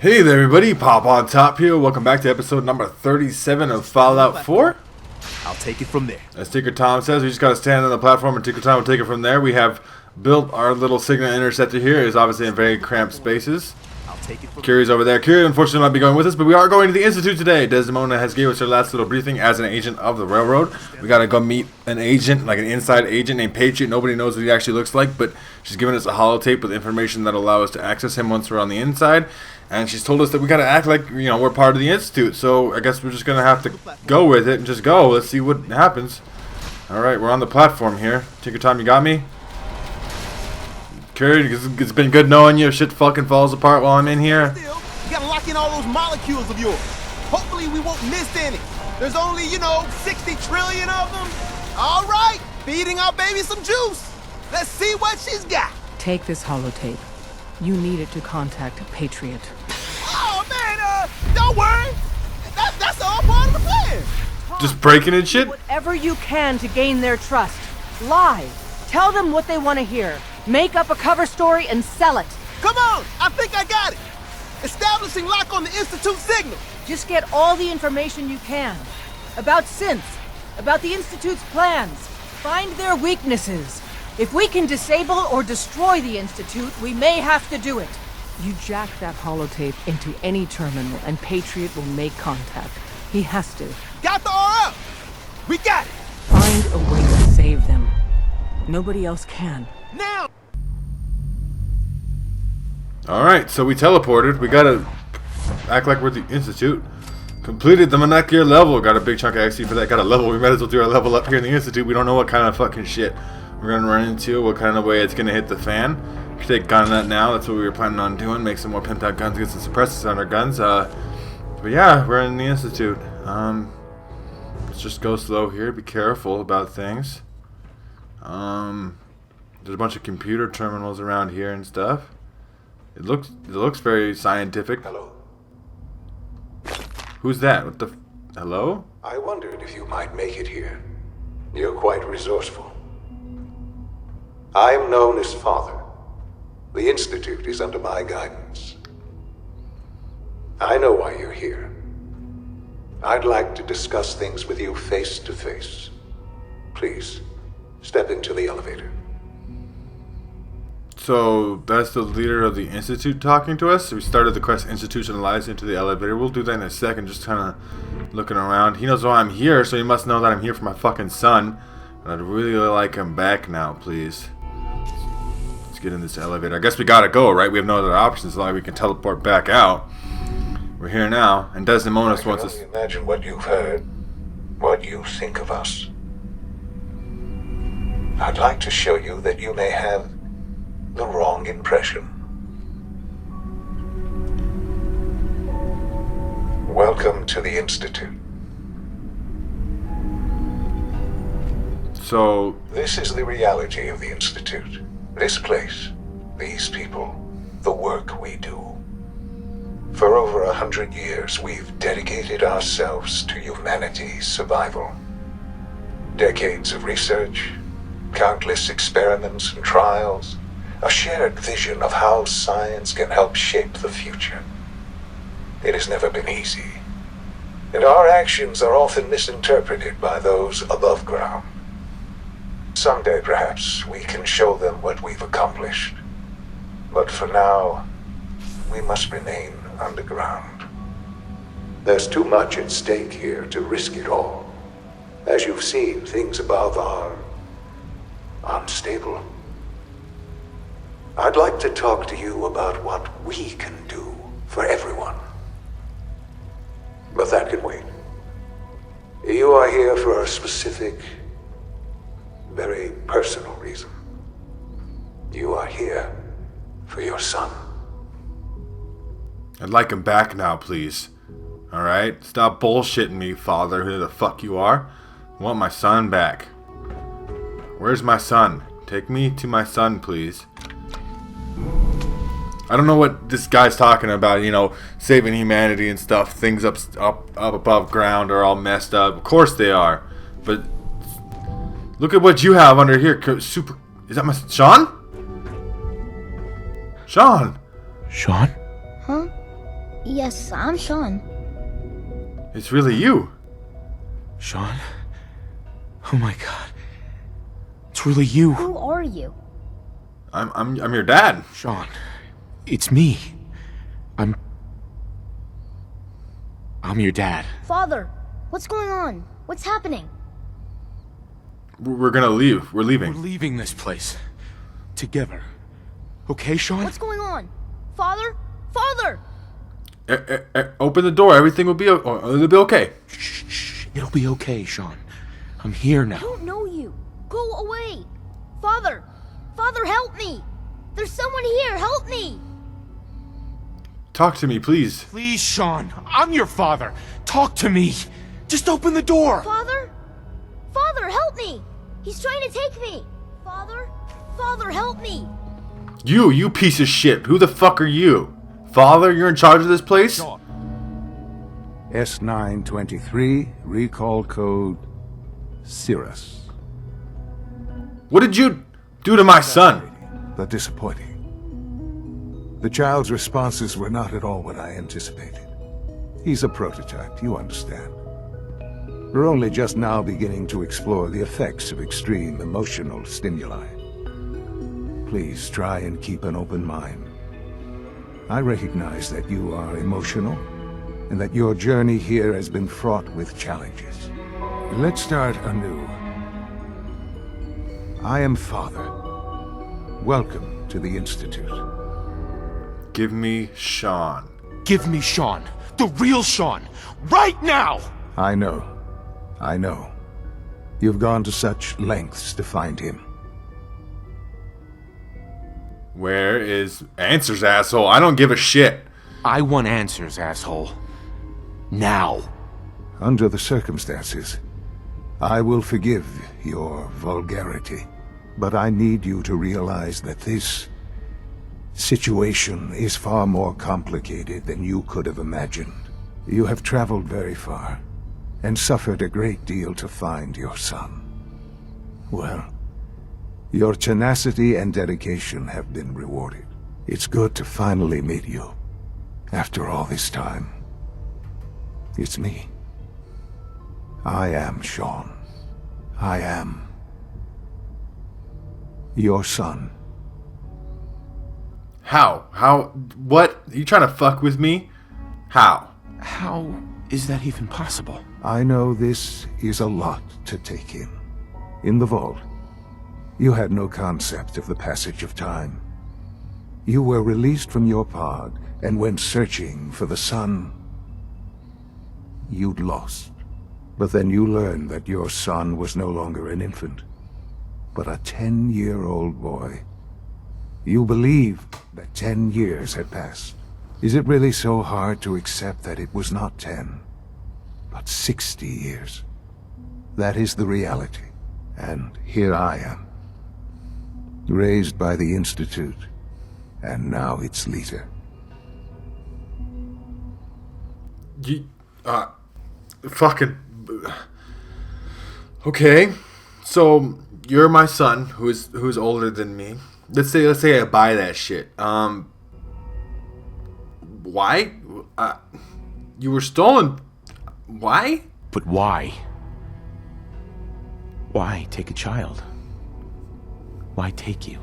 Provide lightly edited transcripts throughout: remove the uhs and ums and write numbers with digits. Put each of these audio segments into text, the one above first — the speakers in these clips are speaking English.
Hey there everybody, PoponTop here. Welcome back to episode number 37 of Fallout 4. I'll take it from there. As Tinker Tom says, we just gotta stand on the platform and Tinker Tom will take it from there. We have built our little signal interceptor here. It's obviously in very cramped spaces. I'll take it from Curie's over there. Curie unfortunately will not be going with us, but we are going to the Institute today. Desdemona has gave us her last little briefing as an agent of the railroad. We gotta go meet an agent, like an inside agent named Patriot. Nobody knows what he actually looks like, but she's given us a holotape with information that allow us to access him once we're on the inside. And she's told us that we gotta act like, you know, we're part of the Institute. So I guess we're just gonna have to go with it and just go. Let's see what happens. Alright, we're on the platform here. Tinker Tom, you got me? Curie, it's been good knowing you. Shit fucking falls apart while I'm in here. You gotta lock in all those molecules of yours. Hopefully we won't miss any. There's only, 60 trillion of them. All right, feeding our baby some juice. Let's see what she's got. Take this holotape. You need it to contact Patriot. Oh, man, don't worry. That's all part of the plan. Just breaking and shit? Whatever you can to gain their trust. Lie. Tell them what they want to hear. Make up a cover story and sell it. Come on, I think I got it. Establishing lock on the Institute signal. Just get all the information you can. About synths. About the Institute's plans. Find their weaknesses. If we can disable or destroy the Institute, we may have to do it. You jack that holotape into any terminal and Patriot will make contact. He has to. Got the RF. We got it. Find a way to save them. Nobody else can. Now. Alright, so we teleported. We gotta act like we're the Institute. Completed the molecular level. Got a big chunk of XP for that. Got a level. We might as well do our level up here in the Institute. We don't know what kind of fucking shit we're gonna run into, what kind of way it's gonna hit the fan. We can take gun nut now. That's what we were planning on doing. Make some more pimped out guns, get some suppressors on our guns. But yeah, we're in the Institute. Let's just go slow here. Be careful about things. There's a bunch of computer terminals around here and stuff. It looks very scientific. Hello. Who's that? What the? Hello? I wondered if you might make it here. You're quite resourceful. I am known as Father. The Institute is under my guidance. I know why you're here. I'd like to discuss things with you face to face. Please, step into the elevator. So that's the leader of the Institute talking to us. We started the quest Institutionalized into the elevator. We'll do that in a second, just kind of looking around. He knows why I'm here, so he must know that I'm here for my fucking son. And I'd really like him back now, please. Let's get in this elevator. I guess we gotta go, right? We have no other options, like we can teleport back out. We're here now, and Desdemona wants us. I can only imagine what you've heard, what you think of us. I'd like to show you that you may have the wrong impression. Welcome to the Institute. So This is the reality of the Institute. This place, these people, the work we do. For over 100 years, we've dedicated ourselves to humanity's survival. Decades of research, countless experiments and trials, a shared vision of how science can help shape the future. It has never been easy, and our actions are often misinterpreted by those above ground. Someday, perhaps, we can show them what we've accomplished. But for now, we must remain underground. There's too much at stake here to risk it all. As you've seen, things above are unstable. I'd like to talk to you about what we can do for everyone. But that can wait. You are here for a specific, very personal reason. You are here for your son. I'd like him back now, please. Alright? Stop bullshitting me, Father, who the fuck you are. I want my son back. Where's my son? Take me to my son, please. I don't know what this guy's talking about, saving humanity and stuff. Things up above ground are all messed up. Of course they are. But look at what you have under here. Super. Is that my Sean? Sean. Sean? Huh? Yes, I'm Sean. It's really you. Sean? Oh my god. It's really you. Who are you? I'm your dad. Sean, it's me. I'm your dad. Father, what's going on? What's happening? We're gonna leave. We're We're leaving. leaving this place. Together. Okay, Sean? What's going on? Father? Father! Open the door. Everything will be. It'll be okay. Shh. It'll be okay, Sean. I'm here I now. don't know you. Go away. Father! Father, help me! There's someone here. Help me! Talk to me, please. Please, Sean. I'm your father. Talk to me. Just open the door. Father? Father, help me! He's trying to take me! Father? Father, help me! You piece of shit. Who the fuck are you? Father, you're in charge of this place? S923, recall code Cirrus. What did you do to my son? But disappointing. The child's responses were not at all what I anticipated. He's a prototype, you understand. We're only just now beginning to explore the effects of extreme emotional stimuli. Please try and keep an open mind. I recognize that you are emotional, and that your journey here has been fraught with challenges. Let's start anew. I am Father. Welcome to the Institute. Give me Sean. Give me Sean. The real Sean. Right now! I know. You've gone to such lengths to find him. Where is answers, asshole? I don't give a shit. I want answers, asshole. Now. Under the circumstances, I will forgive your vulgarity. But I need you to realize that this situation is far more complicated than you could have imagined. You have traveled very far, and suffered a great deal to find your son. Well, your tenacity and dedication have been rewarded. It's good to finally meet you. After all this time, it's me. I am Sean. I am your son. How? What? You trying to fuck with me? How? How is that even possible? I know this is a lot to take in. In the vault, you had no concept of the passage of time. You were released from your pod and went searching for the son you'd lost. But then you learned that your son was no longer an infant, but a 10-year-old boy. You believed that 10 years had passed. Is it really so hard to accept that it was not 10, but 60 years? That is the reality. And here I am, raised by the Institute, and now its leader. You, fucking... Okay, so you're my son, who's older than me. Let's say I buy that shit. Why? You were stolen. Why? But why? Why take a child? Why take you?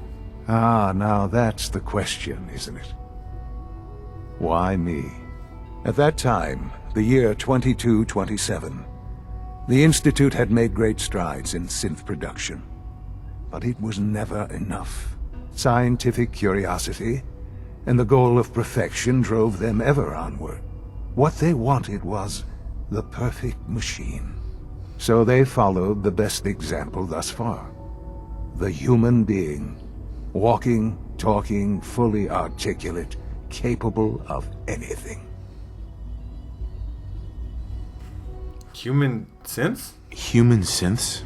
Ah, now that's the question, isn't it? Why me? At that time, the year 2227, the Institute had made great strides in synth production. But it was never enough. Scientific curiosity and the goal of perfection drove them ever onward. What they wanted was the perfect machine. So they followed the best example thus far. The human being. Walking, talking, fully articulate, capable of anything. Human synths? Human synths?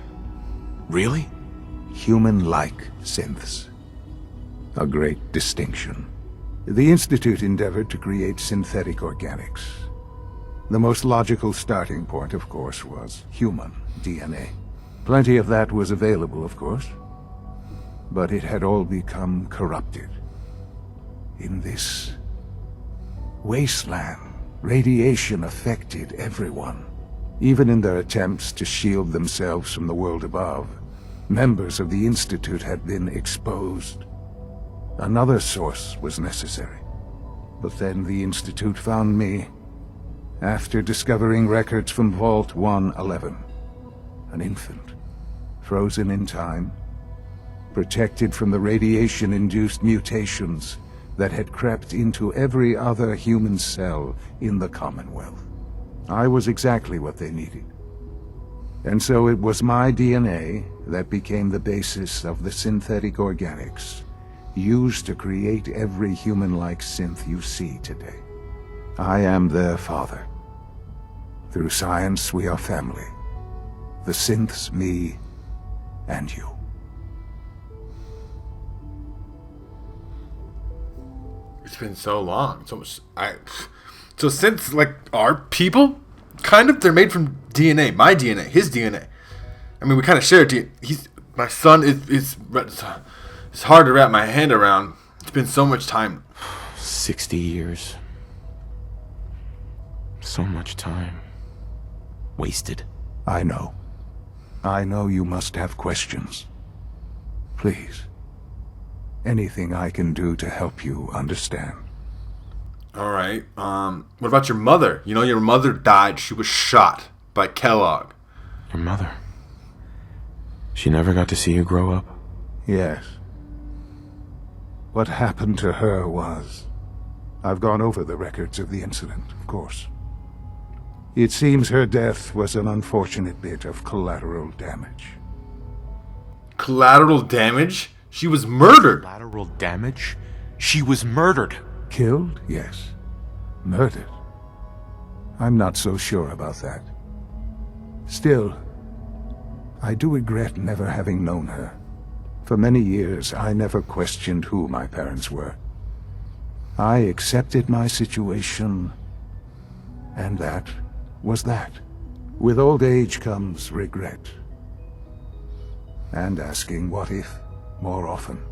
Really? Human-like synths. A great distinction. The Institute endeavored to create synthetic organics. The most logical starting point, of course, was human DNA. Plenty of that was available, of course, but it had all become corrupted in this wasteland. Radiation affected everyone. Even in their attempts to shield themselves from the world above, members of the Institute had been exposed. Another source was necessary. But then the Institute found me, after discovering records from Vault 111. An infant, frozen in time, protected from the radiation-induced mutations that had crept into every other human cell in the Commonwealth. I was exactly what they needed. And so it was my DNA that became the basis of the synthetic organics used to create every human-like synth you see today. I am their father. Through science, we are family. The synths, me, and you. It's been so long. So since, like, our people, kind of, they're made from DNA. My DNA, his DNA. I mean, we kind of share DNA. My son is it's hard to wrap my hand around. It's been so much time. 60 years. So much time. Wasted. I know. I know you must have questions. Please. Anything I can do to help you understand. Alright, what about your mother? You know, your mother died. She was shot by Kellogg. Your mother? She never got to see you grow up? Yes. What happened to her was... I've gone over the records of the incident, of course. It seems her death was an unfortunate bit of collateral damage. Collateral damage? She was murdered! Collateral damage? She was murdered! Killed? Yes. Murdered? I'm not so sure about that. Still, I do regret never having known her. For many years, I never questioned who my parents were. I accepted my situation, and that was that. With old age comes regret. And asking what if more often.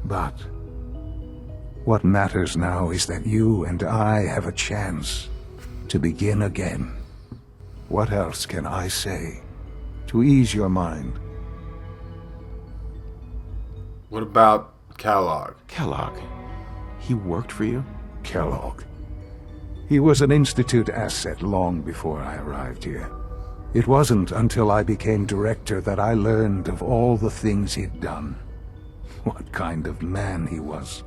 But what matters now is that you and I have a chance to begin again. What else can I say to ease your mind? What about Kellogg? Kellogg? He worked for you? Kellogg. He was an Institute asset long before I arrived here. It wasn't until I became director that I learned of all the things he'd done. What kind of man he was.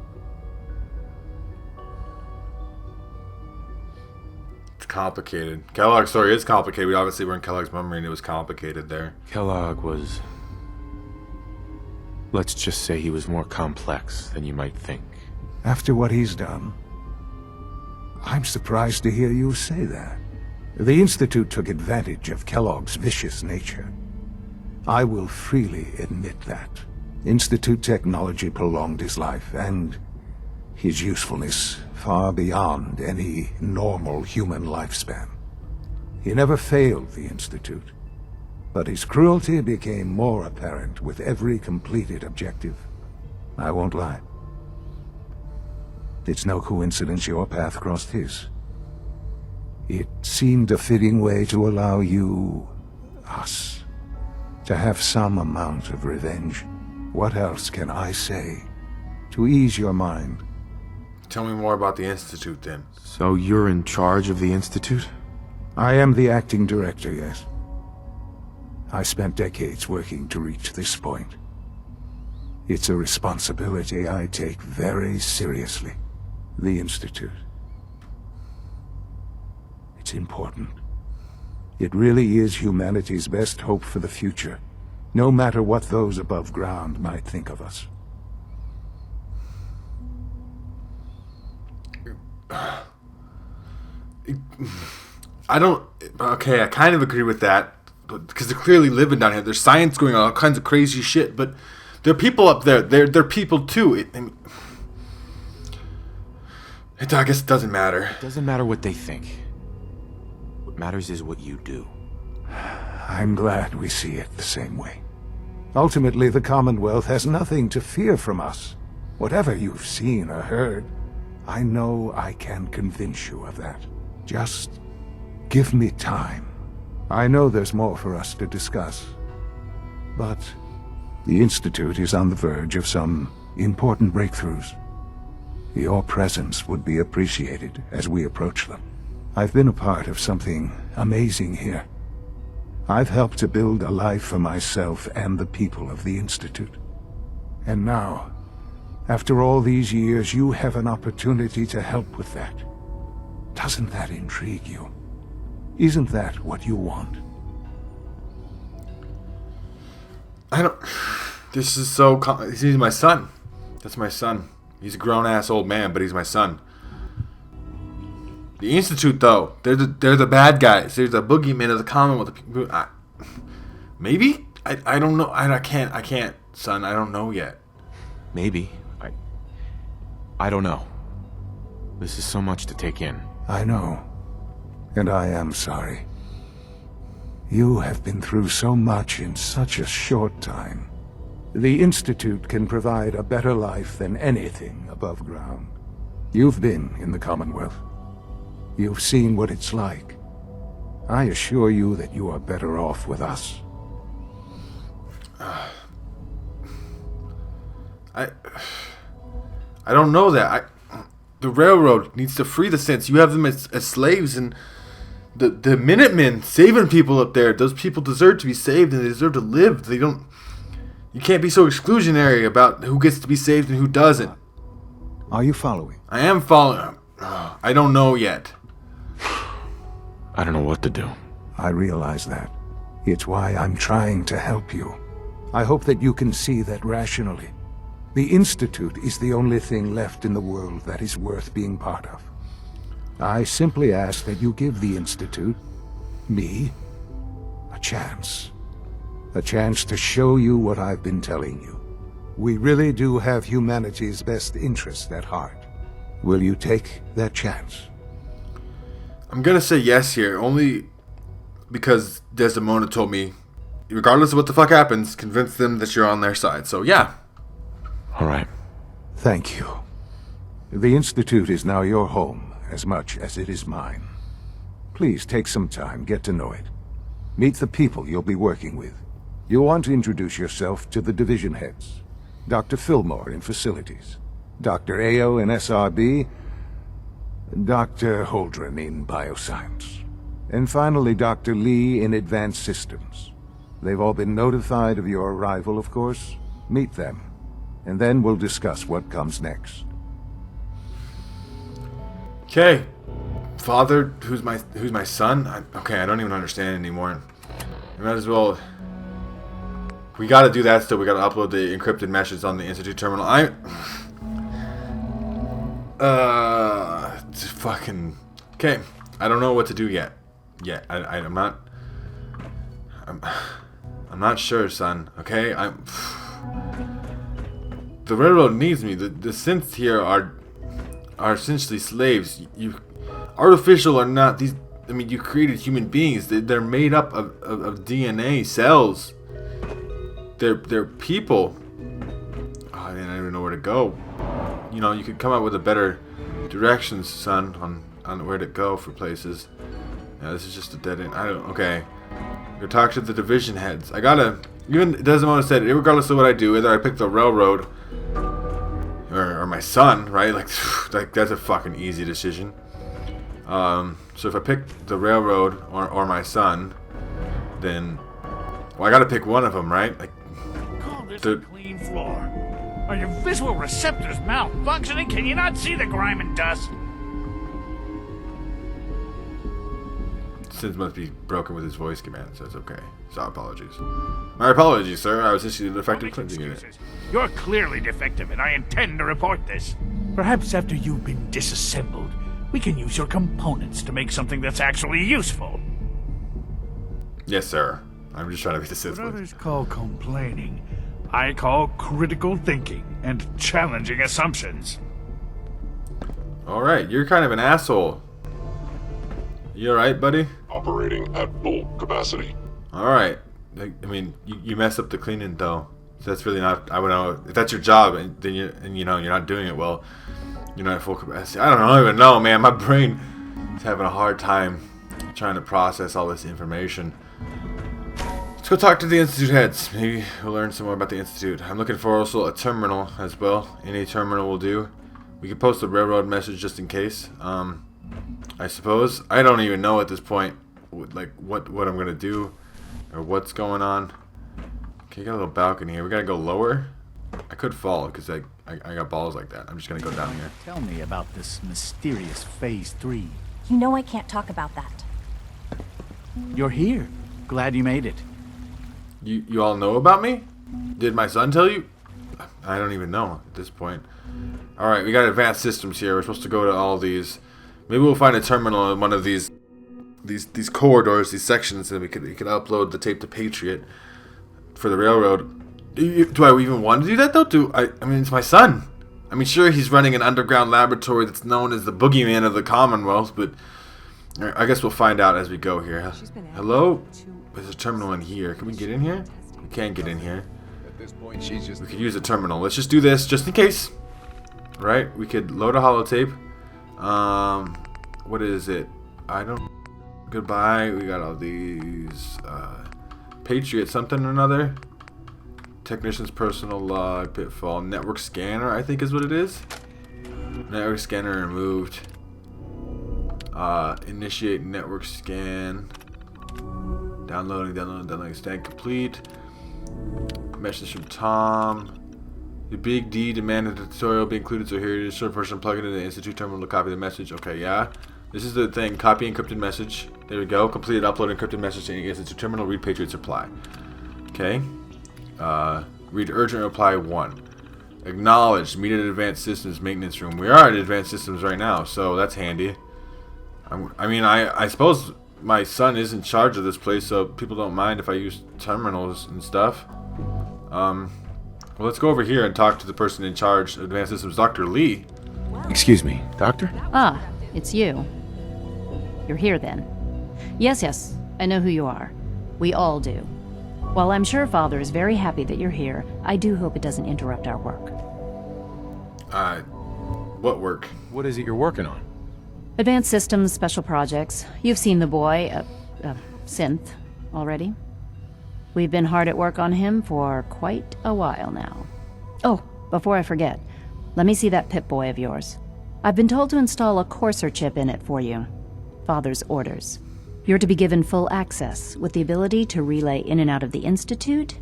It's complicated. Kellogg's story is complicated. We obviously were in Kellogg's memory and it was complicated there. Kellogg was... let's just say he was more complex than you might think. After what he's done, I'm surprised to hear you say that. The Institute took advantage of Kellogg's vicious nature. I will freely admit that. Institute technology prolonged his life, and his usefulness far beyond any normal human lifespan. He never failed the Institute, but his cruelty became more apparent with every completed objective. I won't lie. It's no coincidence your path crossed his. It seemed a fitting way to allow you, us, to have some amount of revenge. What else can I say to ease your mind? Tell me more about the Institute then. So you're in charge of the Institute? I am the acting director, yes. I spent decades working to reach this point. It's a responsibility I take very seriously. The Institute. It's important. It really is humanity's best hope for the future, no matter what those above ground might think of us. Okay, I kind of agree with that, because they're clearly living down here. There's science going on, all kinds of crazy shit, but there are people up there. They're people too. I guess it doesn't matter. It doesn't matter what they think. What matters is what you do. I'm glad we see it the same way. Ultimately, the Commonwealth has nothing to fear from us. Whatever you've seen or heard, I know I can convince you of that. Just give me time. I know there's more for us to discuss. But the Institute is on the verge of some important breakthroughs. Your presence would be appreciated as we approach them. I've been a part of something amazing here. I've helped to build a life for myself and the people of the Institute. And now, after all these years, you have an opportunity to help with that. Doesn't that intrigue you? Isn't that what you want? I don't... This is so... He's my son. That's my son. He's a grown-ass old man, but he's my son. The Institute, though, they're the bad guys. They're the boogeymen of the Commonwealth. Maybe? I don't know. I can't, son. I don't know yet. Maybe. I don't know. This is so much to take in. I know. And I am sorry. You have been through so much in such a short time. The Institute can provide a better life than anything above ground. You've been in the Commonwealth. You've seen what it's like. I assure you that you are better off with us. I don't know that. The railroad needs to free the Synths. You have them as slaves, and the Minutemen saving people up there. Those people deserve to be saved, and they deserve to live. They don't. You can't be so exclusionary about who gets to be saved and who doesn't. Are you following? I am following. I don't know yet. I don't know what to do. I realize that. It's why I'm trying to help you. I hope that you can see that rationally. The Institute is the only thing left in the world that is worth being part of. I simply ask that you give the Institute, me, a chance. A chance to show you what I've been telling you. We really do have humanity's best interest at heart. Will you take that chance? I'm gonna say yes here, only because Desdemona told me, regardless of what the fuck happens, convince them that you're on their side. So yeah. All right. Thank you. The Institute is now your home as much as it is mine. Please take some time, get to know it. Meet the people you'll be working with. You'll want to introduce yourself to the division heads. Dr. Fillmore in Facilities, Dr. Ayo in SRB, Dr. Holdren in Bioscience, and finally Dr. Lee in Advanced Systems. They've all been notified of your arrival, of course. Meet them, and then we'll discuss what comes next. Okay, father, who's my son? Okay, I don't even understand anymore. We might as well. We gotta do that still. We gotta upload the encrypted messages on the Institute terminal. It's fucking. Okay, I don't know what to do yet. I'm not sure, son. Okay, the railroad needs me. The synths here are essentially slaves. You artificial or not, these. I mean, you created human beings. They're made up of DNA cells. They're people. Oh, I don't even know where to go. You know, you could come up with a better directions, son, on where to go for places. Yeah, this is just a dead end. Okay. Go talk to the division heads. I gotta. Even Desdemona said, regardless of what I do, whether I pick the railroad or my son, right? Like that's a fucking easy decision. So if I pick the railroad or my son, then I gotta pick one of them, right? Like. Call this a clean floor. Are your visual receptors malfunctioning? Can you not see the grime and dust? Sins must be broken with his voice command, so it's okay. So apologies. My apologies, sir. I was issued a defective cleansing unit. You're clearly defective, and I intend to report this. Perhaps after you've been disassembled, we can use your components to make something that's actually useful. Yes, sir. I'm just trying to be the Sith. What others call complaining, I call critical thinking and challenging assumptions. Alright, you're kind of an asshole. You alright, buddy? Operating at full capacity. Alright. I mean, you messed up the cleaning, though. So that's really not... I would know... If that's your job, and then you know, you're not doing it well. You're not at full capacity. I don't even know, man. My brain is having a hard time trying to process all this information. Let's go talk to the Institute heads. Maybe we'll learn some more about the Institute. I'm looking for also a terminal as well. Any terminal will do. We could post a railroad message just in case. I suppose. I don't even know at this point, like what I'm gonna do or what's going on. Okay, got a little balcony here. We gotta go lower. I could fall because I got balls like that. I'm just gonna go down here. Tell me about this mysterious Phase 3. You know I can't talk about that. You're here. Glad you made it. You all know about me? Did my son tell you? I don't even know at this point. Alright, we got advanced systems here. We're supposed to go to all these. Maybe we'll find a terminal in one of these corridors, these sections, and we could upload the tape to Patriot for the railroad. Do I even want to do that though? I mean, it's my son. I mean, sure, he's running an underground laboratory that's known as the boogeyman of the Commonwealth, but I guess we'll find out as we go here. Hello? There's a terminal in here. Can we get in here? We can't get in here. At this point, she's just... We could use a terminal. Let's just do this, just in case. Right? We could load a holotape. What is it? I don't... Goodbye. We got all these... Patriot something or another. Technician's personal log, pitfall, network scanner, I think is what it is. Network scanner removed. Initiate network scan. Downloading, scan complete. Message from Tom. The big D demanded the tutorial be included, so here it is. Show a person plug it into the Institute terminal to copy the message. Okay, yeah. This is the thing. Copy encrypted message. There we go. Completed upload encrypted message to the Institute terminal. Read Patriot supply. Okay. Read urgent reply 1. Acknowledged. Meet at advanced systems maintenance room. We are at advanced systems right now, so that's handy. I suppose my son is in charge of this place, so people don't mind if I use terminals and stuff. Well, let's go over here and talk to the person in charge of advanced systems, Dr. Lee. Excuse me, Doctor? Ah, it's you. You're here then. Yes, I know who you are. We all do. While I'm sure Father is very happy that you're here, I do hope it doesn't interrupt our work. What work? What is it you're working on? Advanced Systems, Special Projects. You've seen the boy, Synth, already. We've been hard at work on him for quite a while now. Oh, before I forget, let me see that Pip-Boy of yours. I've been told to install a Courser chip in it for you. Father's orders. You're to be given full access, with the ability to relay in and out of the Institute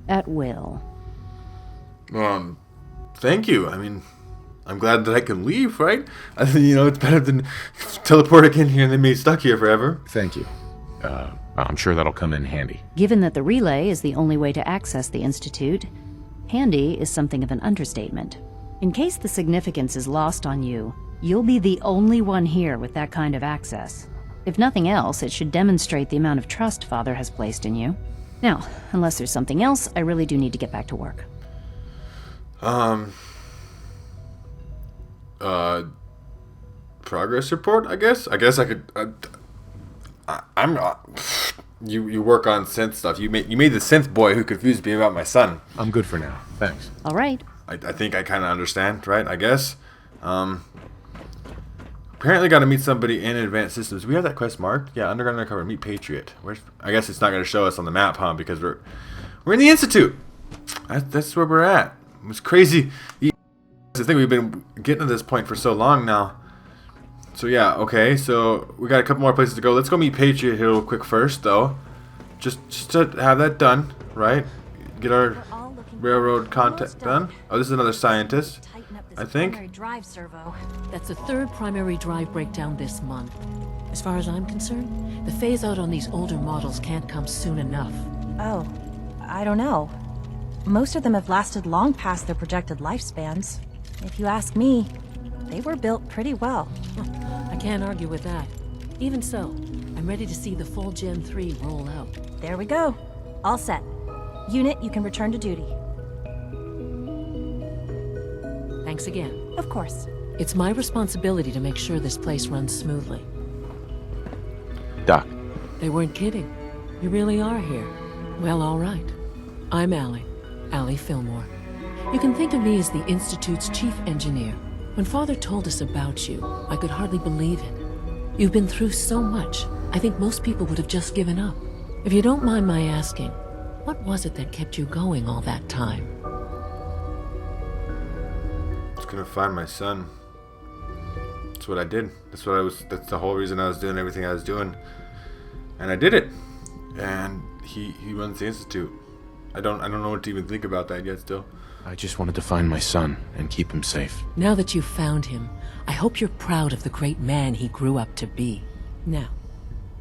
at will. Thank you. I mean, I'm glad that I can leave, right? I think, it's better than teleporting in here and then being stuck here forever. Thank you. I'm sure that'll come in handy. Given that the relay is the only way to access the Institute, handy is something of an understatement. In case the significance is lost on you, you'll be the only one here with that kind of access. If nothing else, it should demonstrate the amount of trust Father has placed in you. Now, unless there's something else, I really do need to get back to work. Progress report, I guess? I guess I could... I'm not... You work on synth stuff. You made the synth boy who confused me about my son. I'm good for now. Thanks. All right. I think I kind of understand, right? I guess. Apparently got to meet somebody in advanced systems. We have that quest marked. Yeah, underground undercover. Meet Patriot. I guess it's not going to show us on the map, huh? Because we're in the Institute. That's where we're at. It's crazy. I think we've been getting to this point for so long now. So yeah, okay. So we got a couple more places to go. Let's go meet Patriot here real quick first, though. Just to have that done, right? Get our railroad contact done. Oh, this is another scientist, I think. Drive servo. That's the third primary drive breakdown this month. As far as I'm concerned, the phase out on these older models can't come soon enough. Oh, I don't know. Most of them have lasted long past their projected lifespans. If you ask me, they were built pretty well. I can't argue with that. Even so, I'm ready to see the full Gen 3 roll out. There we go. All set. Unit, you can return to duty. Thanks again. Of course. It's my responsibility to make sure this place runs smoothly. Doc. They weren't kidding. You really are here. Well, all right. I'm Allie Fillmore. You can think of me as the Institute's chief engineer. When Father told us about you, I could hardly believe it. You've been through so much, I think most people would have just given up. If you don't mind my asking, what was it that kept you going all that time? I was gonna find my son. That's what I did. That's the whole reason I was doing everything I was doing. And I did it. And he runs the Institute. I don't know what to even think about that yet still. I just wanted to find my son and keep him safe. Now that you've found him, I hope you're proud of the great man he grew up to be. Now,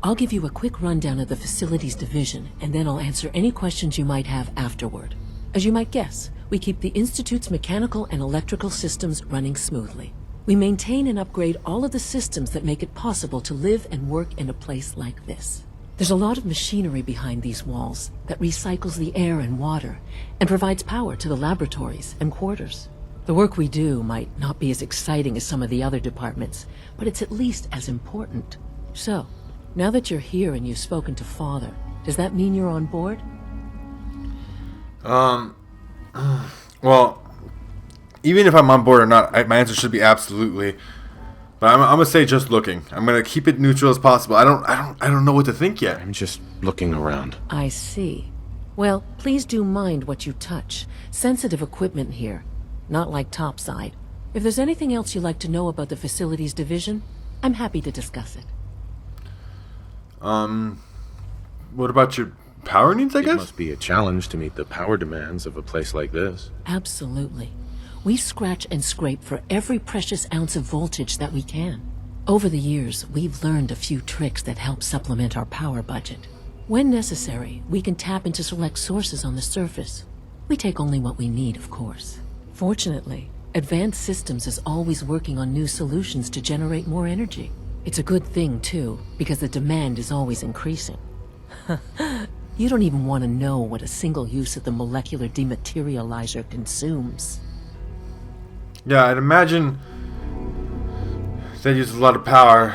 I'll give you a quick rundown of the Facilities Division, and then I'll answer any questions you might have afterward. As you might guess, we keep the Institute's mechanical and electrical systems running smoothly. We maintain and upgrade all of the systems that make it possible to live and work in a place like this. There's a lot of machinery behind these walls that recycles the air and water and provides power to the laboratories and quarters. The work we do might not be as exciting as some of the other departments, but it's at least as important. So, now that you're here and you've spoken to Father, does that mean you're on board? Well, even if I'm on board or not, my answer should be absolutely. But I'm gonna say just looking. I'm gonna keep it neutral as possible. I don't know what to think yet. I'm just looking around. I see. Well, please do mind what you touch. Sensitive equipment here, not like topside. If there's anything else you'd like to know about the Facilities Division, I'm happy to discuss it. What about your power needs, I guess? It must be a challenge to meet the power demands of a place like this. Absolutely. We scratch and scrape for every precious ounce of voltage that we can. Over the years, we've learned a few tricks that help supplement our power budget. When necessary, we can tap into select sources on the surface. We take only what we need, of course. Fortunately, Advanced Systems is always working on new solutions to generate more energy. It's a good thing, too, because the demand is always increasing. You don't even want to know what a single use of the molecular dematerializer consumes. Yeah, I'd imagine that uses a lot of power.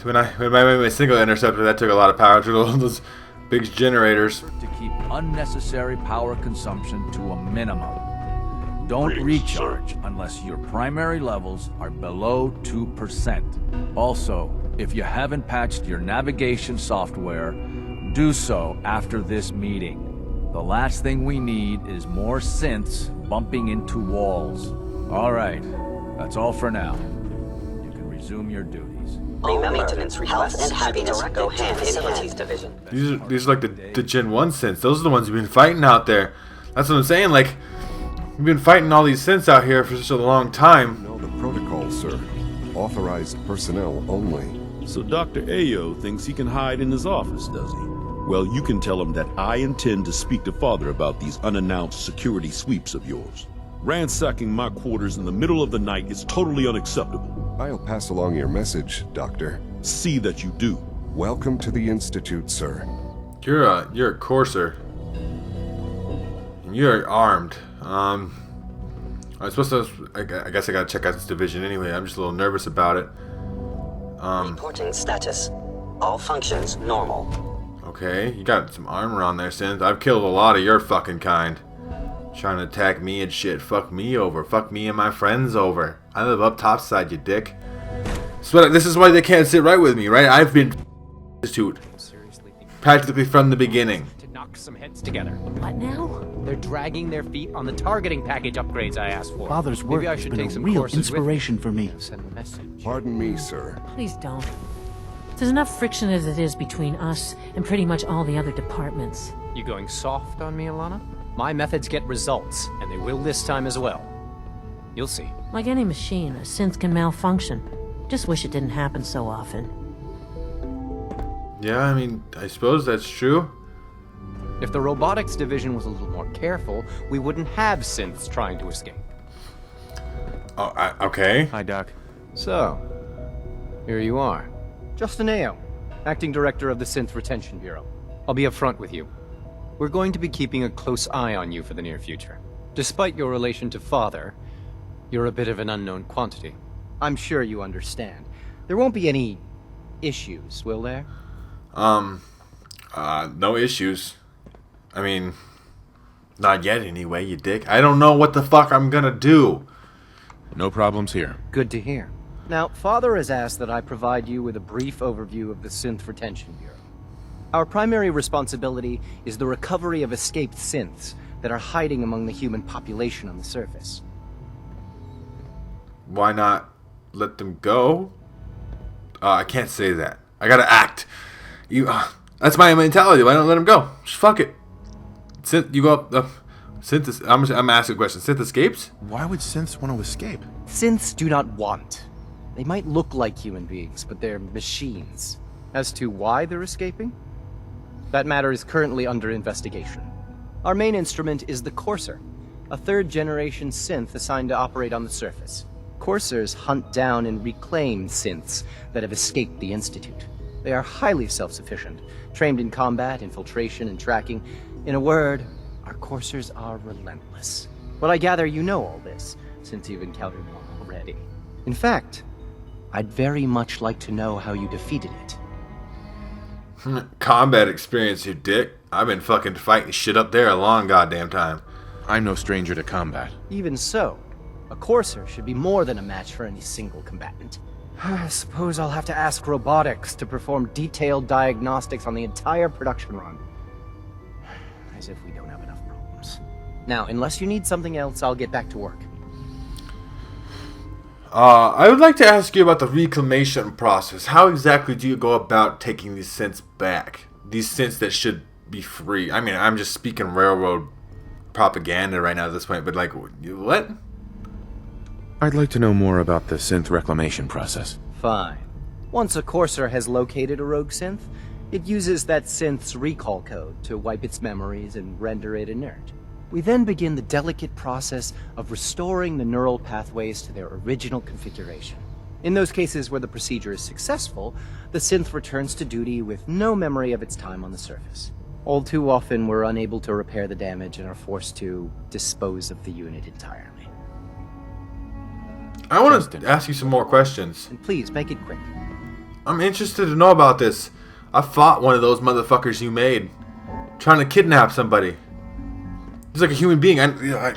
When I made my single interceptor, that took a lot of power. It took all those big generators. To keep unnecessary power consumption to a minimum. Don't recharge unless your primary levels are below 2%. Also, if you haven't patched your navigation software, do so after this meeting. The last thing we need is more synths bumping into walls. All right, that's all for now. You can resume your duties. Maintenance requests and happiness go hand in Facilities Division. These are like the Gen 1 synths. Those are the ones you've been fighting out there. That's what I'm saying. Like, we've been fighting all these synths out here for such a long time. No, the protocol, sir. Authorized personnel only. So Dr. Ayo thinks he can hide in his office, does he? Well, you can tell him that I intend to speak to Father about these unannounced security sweeps of yours. Ransacking my quarters in the middle of the night is totally unacceptable. I'll pass along your message, Doctor. See that you do. Welcome to the Institute, sir. You're a courser. And you're armed. I'm supposed to. I guess I gotta check out this division anyway. I'm just a little nervous about it. Reporting status. All functions normal. Okay, you got some armor on there, Synth. I've killed a lot of your fucking kind. Trying to attack me and shit. Fuck me over. Fuck me and my friends over. I live up topside, you dick. So this is why they can't sit right with me, right? I've been Institute practically from the beginning. To knock some heads together. What now? They're dragging their feet on the targeting package upgrades I asked for. Father's work Maybe I has should been take a some real courses inspiration for me. Send a message. Pardon me, sir. Please don't. There's enough friction as it is between us and pretty much all the other departments. You going soft on me, Alana? My methods get results, and they will this time as well. You'll see. Like any machine, a synth can malfunction. Just wish it didn't happen so often. Yeah, I mean, I suppose that's true. If the robotics division was a little more careful, we wouldn't have synths trying to escape. Oh, okay. Hi, Doc. So, here you are. Justin Ayo, Acting Director of the Synth Retention Bureau. I'll be upfront with you. We're going to be keeping a close eye on you for the near future. Despite your relation to Father, you're a bit of an unknown quantity. I'm sure you understand. There won't be any issues, will there? No issues. I mean, not yet anyway, you dick. I don't know what the fuck I'm gonna do. No problems here. Good to hear. Now, Father has asked that I provide you with a brief overview of the Synth Retention Bureau. Our primary responsibility is the recovery of escaped synths that are hiding among the human population on the surface. Why not let them go? I can't say that. I gotta act. That's my mentality. Why don't let them go? Just fuck it. Synth, you go up. Synth. I'm asking a question. Synth escapes? Why would synths want to escape? Synths do not want. They might look like human beings, but they're machines. As to why they're escaping? That matter is currently under investigation. Our main instrument is the Courser, a third-generation synth assigned to operate on the surface. Coursers hunt down and reclaim synths that have escaped the Institute. They are highly self-sufficient, trained in combat, infiltration, and tracking. In a word, our Coursers are relentless. But I gather you know all this, since you've encountered one already. In fact, I'd very much like to know how you defeated it. Combat experience, you dick. I've been fucking fighting shit up there a long goddamn time. I'm no stranger to combat. Even so, a Courser should be more than a match for any single combatant. I suppose I'll have to ask robotics to perform detailed diagnostics on the entire production run. As if we don't have enough problems. Now, unless you need something else, I'll get back to work. I would like to ask you about the reclamation process. How exactly do you go about taking these synths back? These synths that should be free. I mean, I'm just speaking railroad propaganda right now at this point, but like, what? I'd like to know more about the synth reclamation process. Fine. Once a Courser has located a rogue synth, it uses that synth's recall code to wipe its memories and render it inert. We then begin the delicate process of restoring the neural pathways to their original configuration. In those cases where the procedure is successful, the synth returns to duty with no memory of its time on the surface. All too often, we're unable to repair the damage and are forced to dispose of the unit entirely. I want to ask you some more questions. And please, make it quick. I'm interested to know about this. I fought one of those motherfuckers you made. Trying to kidnap somebody. He's like a human being.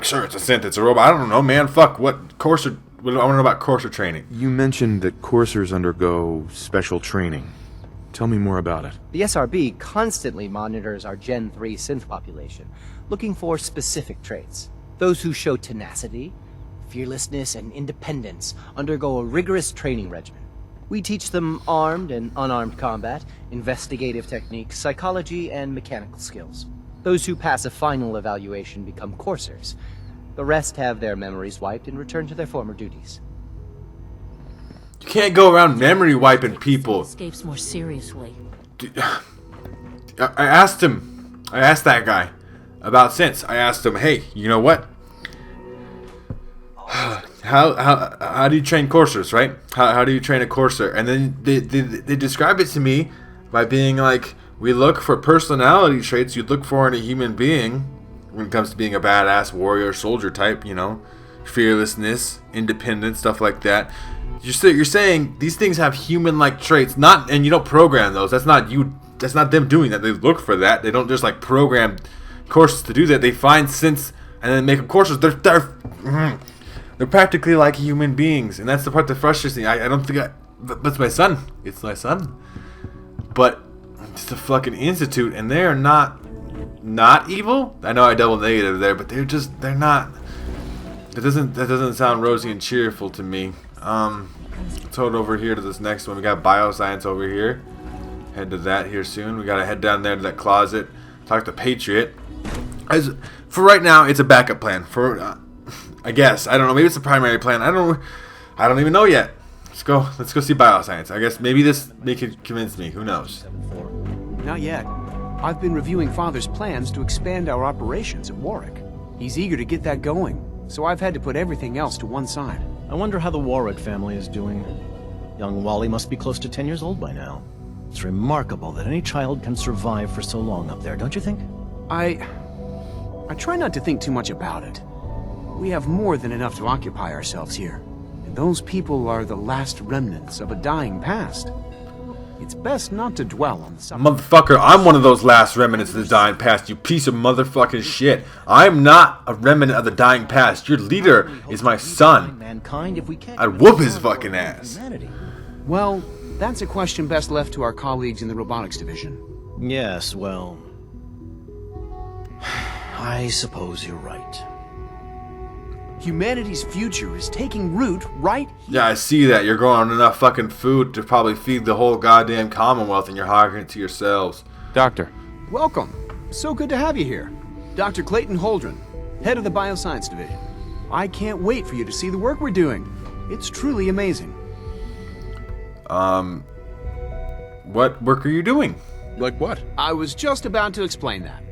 Sure, it's a synth, it's a robot. I don't know, man. Fuck, what Courser... I want to know about Courser training. You mentioned that Coursers undergo special training. Tell me more about it. The SRB constantly monitors our Gen 3 synth population, looking for specific traits. Those who show tenacity, fearlessness, and independence undergo a rigorous training regimen. We teach them armed and unarmed combat, investigative techniques, psychology, and mechanical skills. Those who pass a final evaluation become Coursers. The rest have their memories wiped and return to their former duties. You can't go around memory wiping people. Escapes more seriously. I asked that guy about synths. I asked him, hey, you know what? How do you train Coursers, right? How do you train a Courser? And then they describe it to me by being like, we look for personality traits you'd look for in a human being when it comes to being a badass warrior soldier type, you know, fearlessness, independence, stuff like that. You're saying these things have human-like traits, and you don't program those. That's not you. That's not them doing that. They look for that. They don't just like program Coursers to do that. They find synths and then make them Coursers. They're practically like human beings, and that's the part that frustrates me. I don't think that's my son. It's my son, but it's the fucking Institute, and they're not evil. I know I double negative there, but they're not. That doesn't sound rosy and cheerful to me. Let's head over here to this next one. We got bioscience over here. Head to that here soon. We gotta head down there to that closet. Talk to Patriot. For right now, it's a backup plan. I guess I don't know. Maybe it's the primary plan. I don't even know yet. Let's go see bioscience. I guess maybe this may convince me. Who knows? Not yet. I've been reviewing Father's plans to expand our operations at Warwick. He's eager to get that going, so I've had to put everything else to one side. I wonder how the Warwick family is doing. Young Wally must be close to 10 years old by now. It's remarkable that any child can survive for so long up there, don't you think? I try not to think too much about it. We have more than enough to occupy ourselves here. And those people are the last remnants of a dying past. it's best not to dwell on the subject. Motherfucker, I'm one of those last remnants of the dying past, you piece of motherfucking shit. I'm not a remnant of the dying past. Your leader is my son. I'd whoop his fucking ass. Well, that's a question best left to our colleagues in the robotics division. Yes, well, I suppose you're right. Humanity's future is taking root right here. Yeah, I see that. You're growing enough fucking food to probably feed the whole goddamn Commonwealth, and you're hogging it to yourselves. Doctor. Welcome. So good to have you here. Dr. Clayton Holdren, head of the Bioscience Division. I can't wait for you to see the work we're doing. It's truly amazing. What work are you doing? Like what? I was just about to explain that.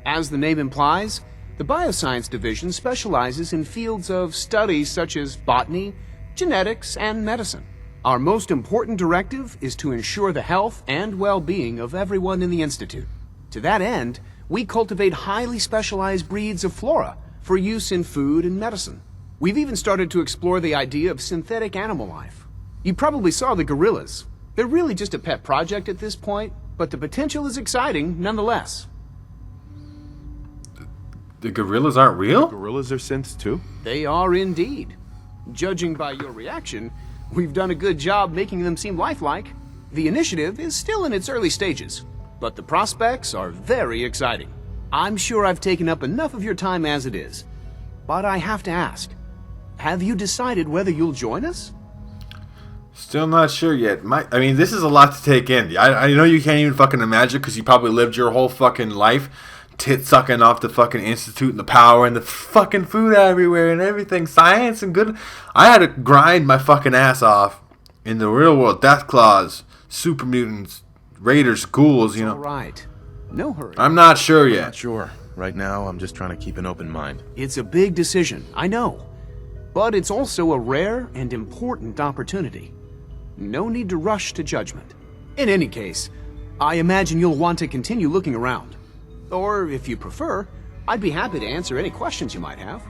As the name implies, the Bioscience Division specializes in fields of study such as botany, genetics, and medicine. Our most important directive is to ensure the health and well-being of everyone in the Institute. To that end, we cultivate highly specialized breeds of flora for use in food and medicine. We've even started to explore the idea of synthetic animal life. You probably saw the gorillas. They're really just a pet project at this point, but the potential is exciting nonetheless. The gorillas aren't real? Gorillas are synths too? They are indeed. Judging by your reaction, we've done a good job making them seem lifelike. The initiative is still in its early stages, but the prospects are very exciting. I'm sure I've taken up enough of your time as it is, but I have to ask, have you decided whether you'll join us? Still not sure yet. I mean, this is a lot to take in. I know you can't even fucking imagine because you probably lived your whole fucking life tit sucking off the fucking Institute and the power and the fucking food everywhere and everything, science and good. I had to grind my fucking ass off in the real world. Death Claws, super mutants, raiders, ghouls, you know. All right. No hurry. I'm not sure yet. I'm not sure. Right now, I'm just trying to keep an open mind. It's a big decision, I know. But it's also a rare and important opportunity. No need to rush to judgment. In any case, I imagine you'll want to continue looking around. Or, if you prefer, I'd be happy to answer any questions you might have.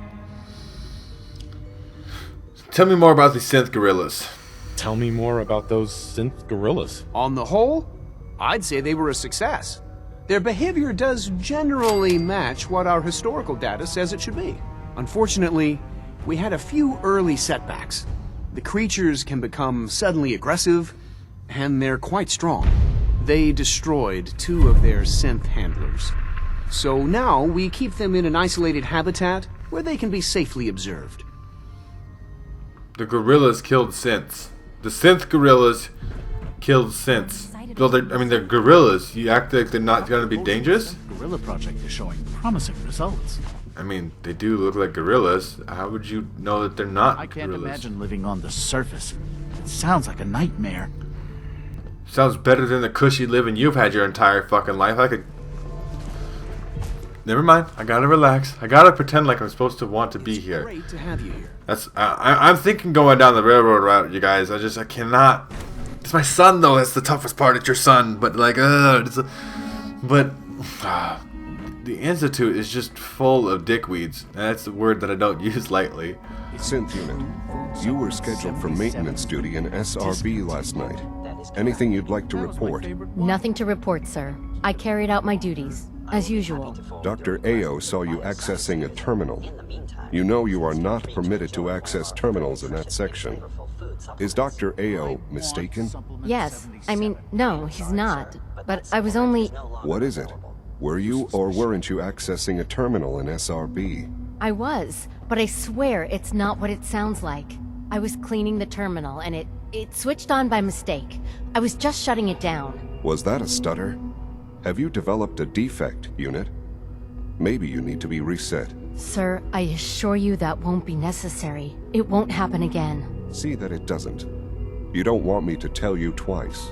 Tell me more about the synth gorillas. Tell me more about those synth gorillas. On the whole, I'd say they were a success. Their behavior does generally match what our historical data says it should be. Unfortunately, we had a few early setbacks. The creatures can become suddenly aggressive, and they're quite strong. They destroyed 2 of their synth handlers. So now we keep them in an isolated habitat where they can be safely observed. The gorillas killed synths. The synth gorillas killed synths. Well, they're gorillas. You act like they're not going to be dangerous? The Gorilla Project is showing promising results. I mean, they do look like gorillas. How would you know that they're not I can't gorillas? imagine living on the surface. It sounds like a nightmare. Sounds better than the cushy living you've had your entire fucking life. I could... Never mind. I gotta relax. I gotta pretend like I'm supposed to want to be here. Great to have you here. That's. I'm thinking going down the railroad route, you guys. I cannot. It's my son though. That's the toughest part. It's your son, but like, the Institute is just full of dickweeds. And that's a word that I don't use lightly. Synth unit, you were scheduled for maintenance duty in SRB last night. Anything you'd like to report? Nothing to report, sir. I carried out my duties, as usual. Dr. Ao saw you accessing a terminal. You know you are not permitted to access terminals in that section. Is Dr. Ao mistaken? Yes. I mean, no, he's not. But I was only... What is it? Were you or weren't you accessing a terminal in SRB? I was, but I swear it's not what it sounds like. I was cleaning the terminal and it switched on by mistake. I was just shutting it down. Was that a stutter? Have you developed a defect, unit? Maybe you need to be reset. Sir, I assure you that won't be necessary. It won't happen again. See that it doesn't. You don't want me to tell you twice.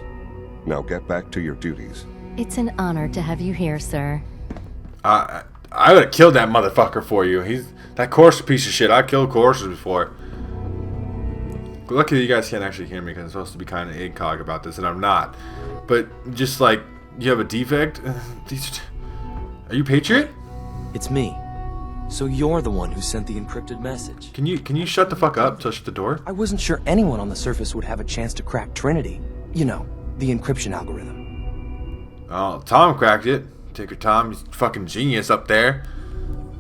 Now get back to your duties. It's an honor to have you here, sir. I would have killed that motherfucker for you. He's that Courser piece of shit. I killed Coursers before. Luckily you guys can't actually hear me because I'm supposed to be kind of incog about this, and I'm not. But just like, you have a defect? Are you Patriot? It's me. So you're the one who sent the encrypted message. Can you shut the fuck up? Touch the door? I wasn't sure anyone on the surface would have a chance to crack Trinity. You know, The encryption algorithm. Oh, Tom cracked it. Tinker Tom, he's fucking genius up there.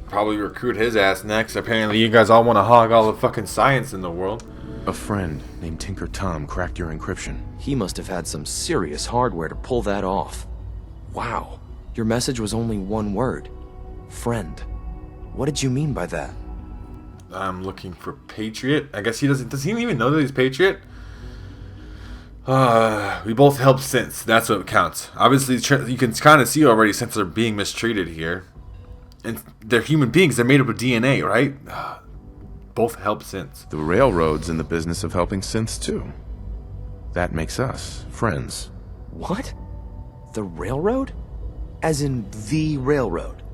Probably recruit his ass next. Apparently you guys all want to hog all the fucking science in the world. A friend named Tinker Tom cracked your encryption. He must have had some serious hardware to pull that off. Wow. Your message was only one word. Friend. What did you mean by that? I'm looking for Patriot. I guess he doesn't. Does he even know that he's Patriot? We both helped since. That's what counts. Obviously, you can kind of see already since they're being mistreated here. And they're human beings. They're made up of DNA, right? Both help since. The railroad's in the business of helping synths too. That makes us friends. What? The railroad? As in the railroad?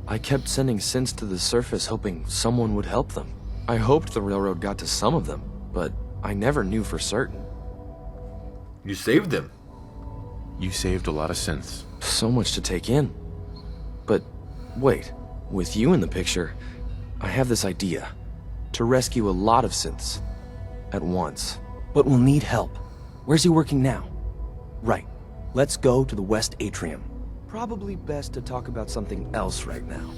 I kept sending synths to the surface hoping someone would help them. I hoped the railroad got to some of them, but I never knew for certain. You saved them. You saved a lot of synths. So much to take in. But wait, with you in the picture, I have this idea. To rescue a lot of synths. At once. But we'll need help. Where's he working now? Right. Let's go to the West Atrium. Probably best to talk about something else right now.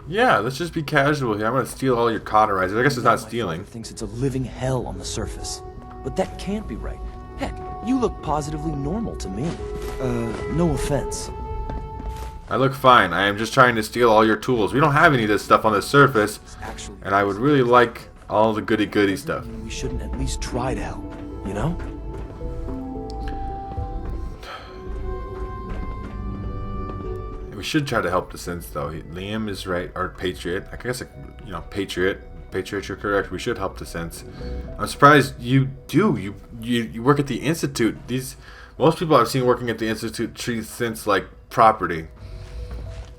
Yeah, let's just be casual here. I'm gonna steal all your cauterizers. I guess it's not stealing. Thinks it's a living hell on the surface. But that can't be right. Heck, you look positively normal to me. No offense. I look fine. I am just trying to steal all your tools. We don't have any of this stuff on the surface. And I would really like all the goody-goody stuff. We shouldn't at least try to help, you know? We should try to help the synths, though. Liam is right, or Patriot. I guess, you know, Patriot. Patriot, you're correct. We should help the synths. I'm surprised you do. You work at the Institute. Most people I've seen working at the Institute treat synths like property.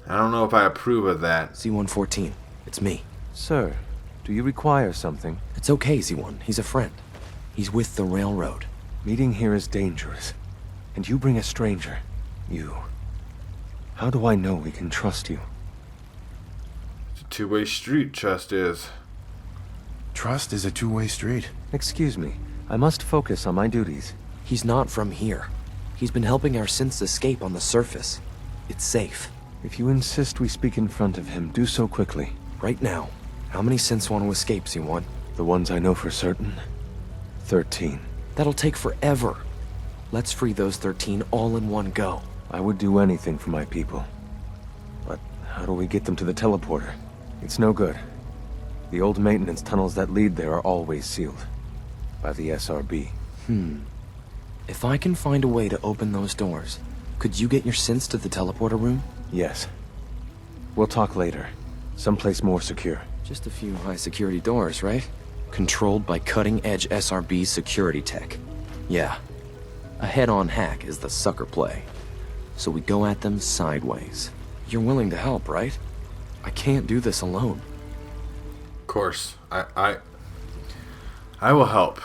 I don't know if I approve of that. Z-114, it's me. Sir, do you require something? It's okay, Z-1. He's a friend. He's with the railroad. Meeting here is dangerous. And you bring a stranger. You. How do I know we can trust you? It's a two-way street, trust is. Trust is a two-way street. Excuse me. I must focus on my duties. He's not from here. He's been helping our synths escape on the surface. It's safe. If you insist we speak in front of him, do so quickly. Right now. How many synths want to escape, Z1? The ones I know for certain. 13. That'll take forever. Let's free those 13 all in one go. I would do anything for my people. But how do we get them to the teleporter? It's no good. The old maintenance tunnels that lead there are always sealed. By the SRB. If I can find a way to open those doors, could you get your synths to the teleporter room? Yes. We'll talk later. Someplace more secure. Just a few high-security doors, right? Controlled by cutting-edge SRB security tech. Yeah. A head-on hack is the sucker play. So we go at them sideways. You're willing to help, right? I can't do this alone. Of course. I will help.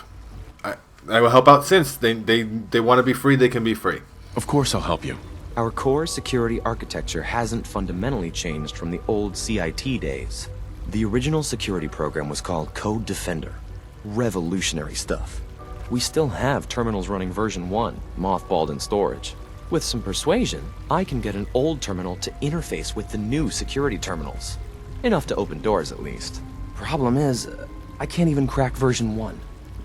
I will help out since they want to be free, they can be free. Of course I'll help you. Our core security architecture hasn't fundamentally changed from the old CIT days. The original security program was called Code Defender. Revolutionary stuff. We still have terminals running version 1, mothballed in storage. With some persuasion, I can get an old terminal to interface with the new security terminals. Enough to open doors, at least. Problem is, I can't even crack version 1.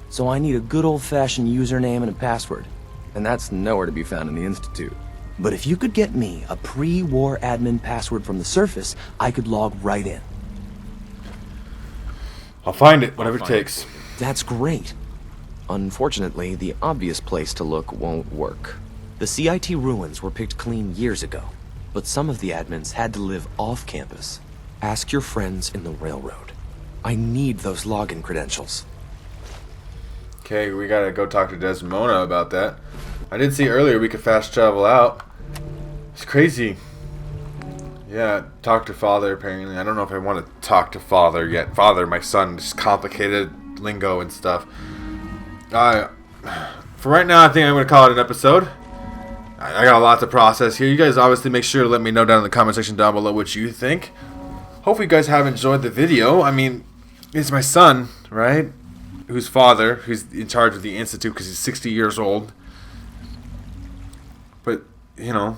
So I need a good old-fashioned username and a password. And that's nowhere to be found in the Institute. But if you could get me a pre-war admin password from the surface, I could log right in. I'll find it, whatever it takes. That's great. Unfortunately, the obvious place to look won't work. The CIT ruins were picked clean years ago, but some of the admins had to live off campus. Ask your friends in the railroad. I need those login credentials. Okay, we gotta go talk to Desmona about that. I did see earlier we could fast travel out. It's crazy. Yeah, talk to father apparently. I don't know if I want to talk to father yet. Father, my son, just complicated lingo and stuff. For right now, I think I'm going to call it an episode. I got a lot to process here. You guys obviously make sure to let me know down in the comment section down below what you think. Hopefully you guys have enjoyed the video. I mean, it's my son, right? Who's in charge of the Institute because he's 60 years old. but, you know,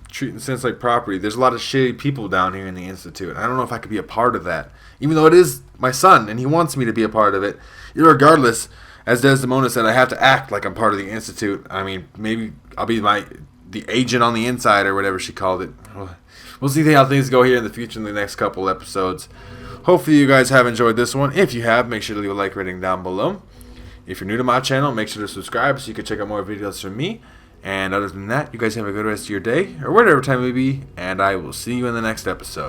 treating synths like property. There's a lot of shitty people down here in the Institute. I don't know if I could be a part of that. Even though it is my son, and he wants me to be a part of it. Irregardless, as Desdemona said, I have to act like I'm part of the Institute. I mean, maybe I'll be the agent on the inside, or whatever she called it. We'll see how things go here in the future in the next couple episodes. Hopefully you guys have enjoyed this one. If you have, make sure to leave a like rating down below. If you're new to my channel, make sure to subscribe so you can check out more videos from me. And other than that, you guys have a good rest of your day, or whatever time it may be, and I will see you in the next episode.